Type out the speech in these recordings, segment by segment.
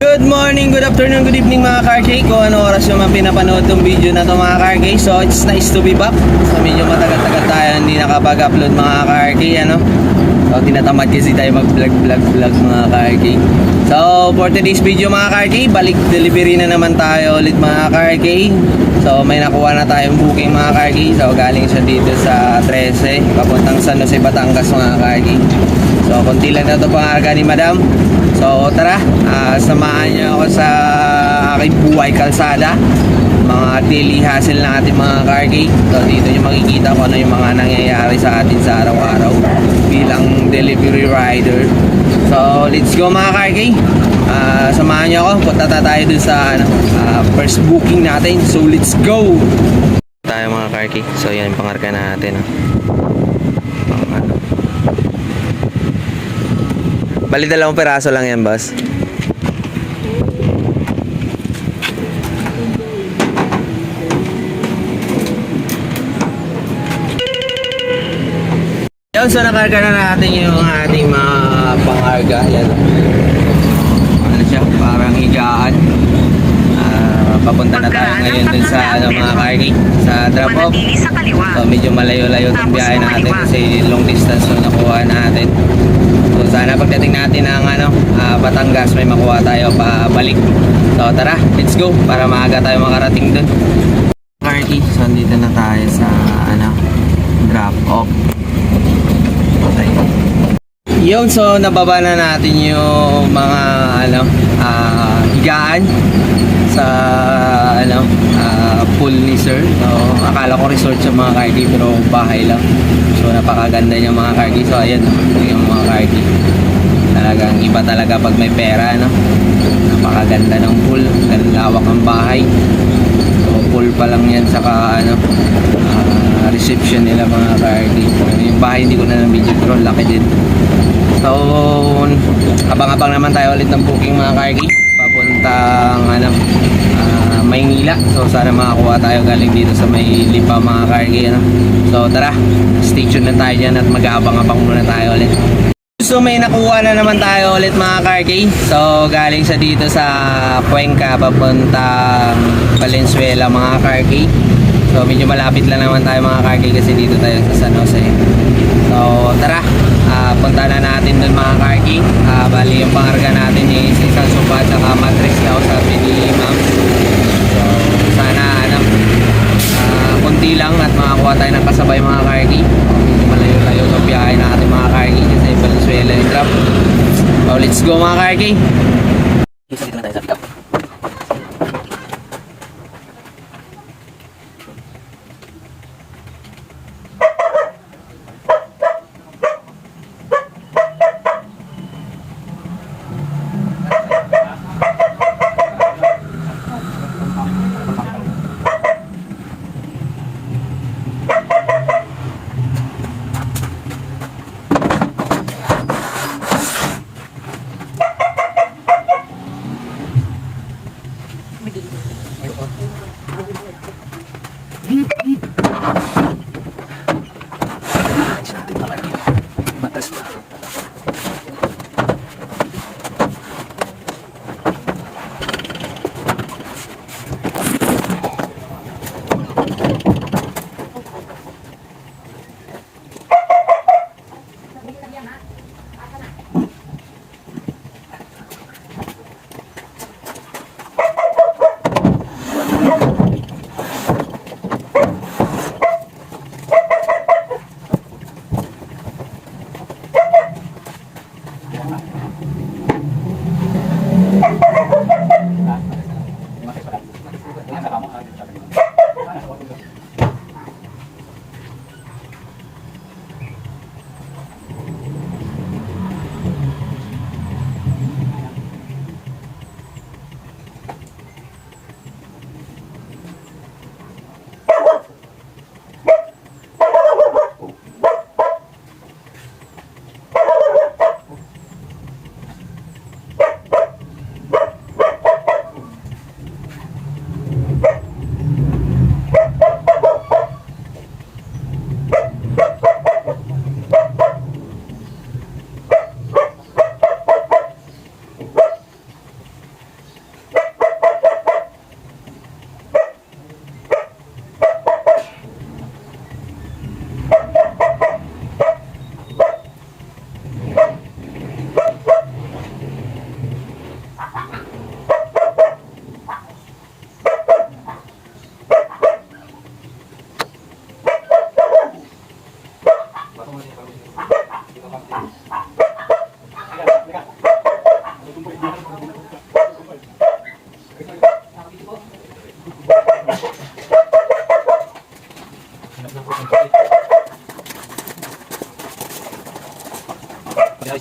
Good morning, good afternoon, good evening mga car-cake. Kung ano oras yung mga pinapanood tong video na to mga car-cake. So it's nice to be back. So medyo matagal-tagal tayo hindi nakapag-upload mga car-cake, ano. So tinatamad kasi tayo mag-vlog mga car-cake. So for today's video mga car-cake, balik delivery na naman tayo ulit mga car-cake. So may nakuha na tayong booking mga car-cake. So galing siya dito sa 13 papuntang San Jose, Batangas mga car-cake. So konti lang na ito pangarga ni Madam. So tara, samahan niyo ako sa aking buhay kalsada, mga daily hustle ng ating mga car-cake. So dito niyo makikita kung ano yung mga nangyayari sa atin sa araw-araw bilang delivery rider. So let's go mga car-cake. Samahan niyo ako, punta tayo dun sa first booking natin. So let's go tayo mga car-cake. So yan yung pangarga natin. Bali 2 piraso lang yan, boss. Yan, so nakarga na natin yung ating mga pangarga. Yan. Ano siya, parang higaan. Papunta na tayo ngayon dun sa mga car-cake, sa drop-off. So medyo malayo-layo itong biyahe natin kasi long distance yung nakuha natin. So sana pagdating natin ng Batangas may makuha tayo pabalik. So tara, let's go para maaga tayo makarating dun. Car-cake, so dito na tayo sa drop-off. Okay. Yun, so nababa na natin yung mga higaan sa pool ni sir. So akala ko resort sa mga car-cake pero bahay lang. So napakaganda niya mga car-cake. So ayan, yung mga car-cake. Talagang iba talaga pag may pera, no? Napakaganda ng pool, lawak ang bahay. So pool pa lang yan, saka reception nila mga car-cake. Yung bahay hindi ko na na-video pero laki din. So abang-abang naman tayo ulit ng booking mga car-cake papuntang Maynila. So sana makakuha tayo galing dito sa Lipa mga car-cake, So tara, stay tuned na tayo dyan at mag-aabang-abang muna tayo ulit. So may nakuha na naman tayo ulit mga car-cake. So galing sa dito sa Cuenca papuntang Valenzuela mga car-cake. So medyo malapit lang naman tayo mga car-cake kasi dito tayo sa San Jose. So tara, punta na natin dun mga car-cake. Bali yung pangarga natin is isang sofa at saka mattress daw sabi ni ma'am. So sana konti lang at makakuha tayo ng kasabay mga car-cake. Malayo-layo ng biyahe natin mga car-cake kasi Valenzuela yung drop. So let's go mga car-cake. Dito na tayo sa pick-up.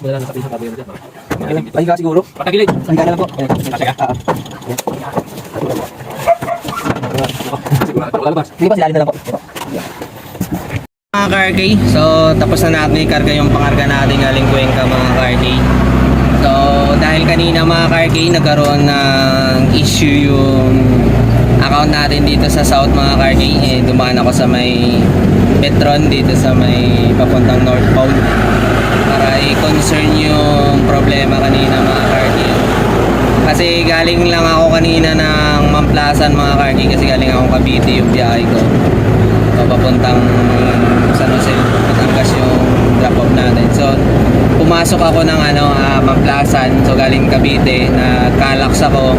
mo na lang nakapisa bago yun. Pahiga siguro. Patagilid. Pahiga na lang po. Pahiga. Lalabas. Hindi pa silalim na lang po. Mga Karki, so tapos na natin ikarga yung pangarga natin galing Cuenca mga Karki. So dahil kanina mga Karki nagkaroon ng issue yung account natin dito sa South mga Karki. Dumaan ako sa may Petron dito sa may papuntang northbound para i-concern yung problema kanina mga Karki. Kasi galing lang ako kanina ng Mamplasan mga Karki kasi galing akong Cavite yung biyahe ko. So papuntang San Jose, Batangas yung drop off natin. So pumasok ako ng Mamplasan, so galing Cavite, nagkalax ako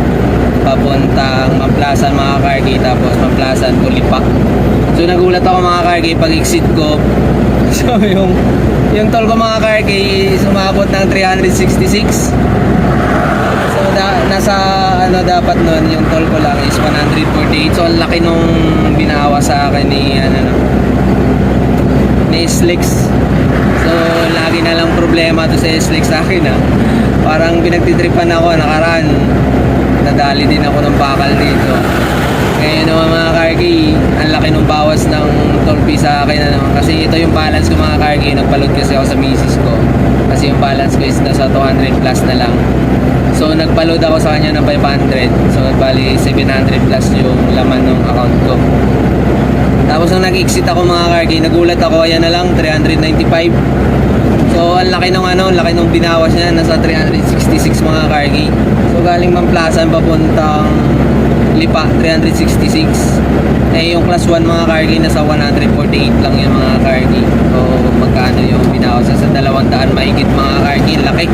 papuntang Mamplasan mga Karki, tapos Mamplasan Kulipa. So nagulat ako mga Karki pag exit ko. So yung toll ko mga Karki sumabot ng 366. So nasa dapat nun yung toll ko lang is 148. So ang laki nung binawa sa akin ni SLEX. So lagi na lang problema to sa SLEX sa akin Parang pinagtitripan ako nakaraan. Nadali din ako ng bakal dito. Ngayon naman mga Karki, ang laki ng bawas ng toll fee sa akin kasi ito yung balance ko mga Karki. Nagpaload kasi ako sa misis ko kasi yung balance ko is nasa 200 plus na lang. So nagpaload ako sa kanya ng 500. So bali 700 plus yung laman ng account ko. Tapos nung nag-exit ako mga Karki, nagulat ako, ayan na lang 395. So ang laki ng laki ng binawas niya, nasa 366 mga Karki. So galing Mamplasan papuntang Lipa 366. Yung class 1 mga Karki nasa 148 lang yung mga Karki. So magkano yung binawas sa 200 mahigit mga Karki, laki.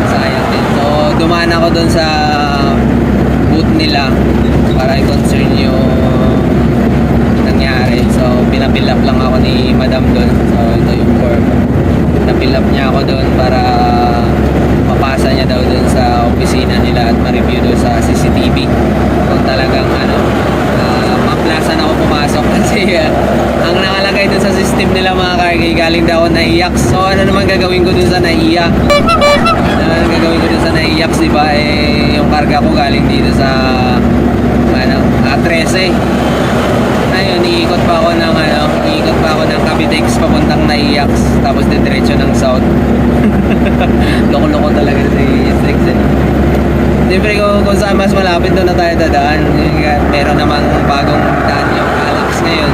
Sayang din. So dumaan ako doon sa booth nila para i-concern yung nangyari. So pinapill up lang ako ni Madam doon. So ito yung form. Pinapill up niya ako doon para mapasa niya daw doon sa opisina nila at ma-review doon sa CCTV kung talagang Mamplasan ako pumasok kasi ang nakalagay doon sa system nila mga Karki galing daw ako naiyak. So ano naman gagawin ko doon sa naiyak? Gagawin ko doon sa naiyak, diba? Yung karga ko galing dito sa A13. Ayun, iikot pa ako ng Cavitex papuntang Naiyax, tapos diretso ng South. Loko-loko talaga si SLEX. Siyempre kung saan mas malapit doon na tayo dadaan. Meron namang bagong daan yung Calax ngayon.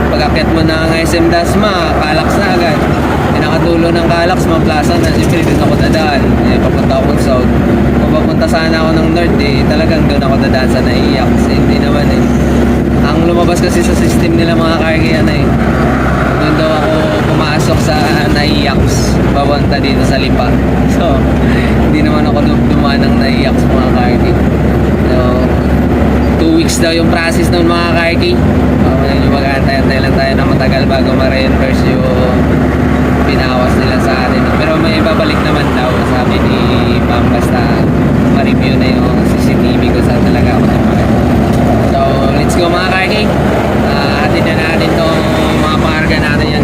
Pag-akyat mo ng SM Dasma, Calax na agad. Nakatulo ng Calax, Mamplasan na siyempre doon ako dadaan. Papunta ako ng South. Kung papunta sana ako ng North, talagang doon ako dadaan sa Naiyax. Hindi naman ang lumabas kasi sa system nila mga Karki doon daw ako pumasok sa Naiyax papunta dito sa Lipa. So hindi naman ako dumaan ng Naiyax mga Karki. So 2 weeks daw yung process ng mga Karki. Yung mag-antay lang tayo na matagal bago ma-reimburse yung binawas nila sa atin. Pero may babalik naman daw sabi ni Ma'am basta ma-review na yung CCTV ko saan talaga ako tumagal. So let's go mga Karki. Atin na natin itong mga pangarga natin yan.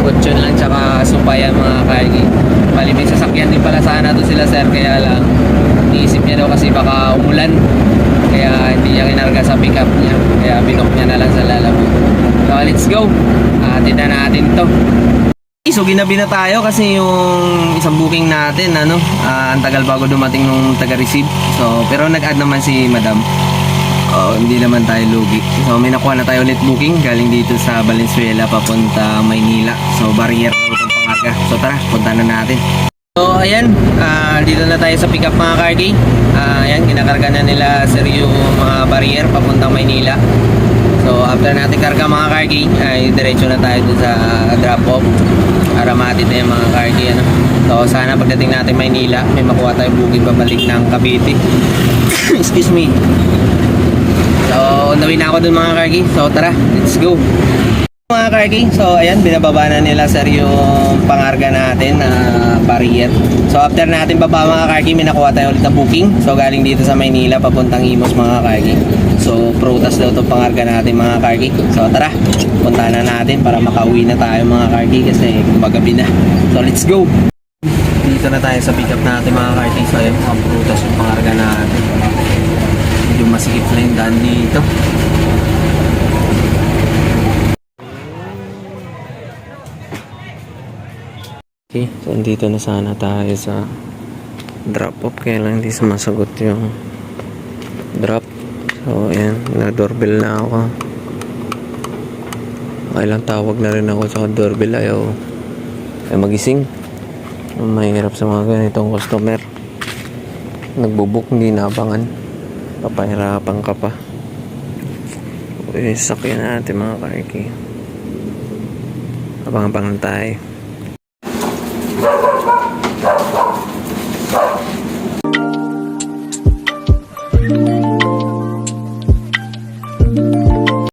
Kutsyon lang tsaka sumpayan mga Karki. Palibig sasakyan din pala sana to sila sir, kaya lang iniisip niya daw kasi baka umulan, kaya hindi niya kinarga sa pickup niya, kaya binok niya na lang sa lalabo. So let's go. Atin na natin to. So ginabi na tayo kasi yung isang booking natin ang tagal bago dumating nung taga-receive. So pero nag-add naman si Madam. Hindi naman tayo lugi. So may nakuha na tayo ulit booking galing dito sa Valenzuela papunta Maynila. So barrier na itong pangarga. So tara, punta na natin. So ayan, dito na tayo sa pickup mga Karki. Ayan, kinakarga na nila sir yung mga barrier papunta Maynila. So after natin karga mga Karki, ay diretso na tayo dun sa drop off para matid na yung mga Karki. So sana pagdating natin Maynila may makuha tayong booking pabalik ng Cavite. Excuse me. So nawin na ako dun mga Karki. So tara, let's go mga Karki. So ayan, binababa na nila sir yung pangarga natin na barrier. So after natin baba mga Karki, may nakuha tayo ulit na booking. So galing dito sa Maynila papuntang Imus mga Karki. So prutas daw itong pangarga natin mga Karki. So tara, punta na natin para makauwi na tayo mga Karki kasi kumagabi na. So let's go. dito na tayo sa pick up natin mga karting. So ayun, mga prutas yung pangarga natin. Medyo masikip na yung daan dito. Okay, so dito na sana tayo sa drop off, kaya lang hindi sumasagot yung drop. So ayan, na-doorbell na ako. Kailang tawag na rin ako sa doorbell, ayaw magising. Mahirap sa mga ganitong customer. Nagbubuk, hindi naabangan. Papahirapan ka pa. Sakyan natin mga karki. Abang-abang tayo.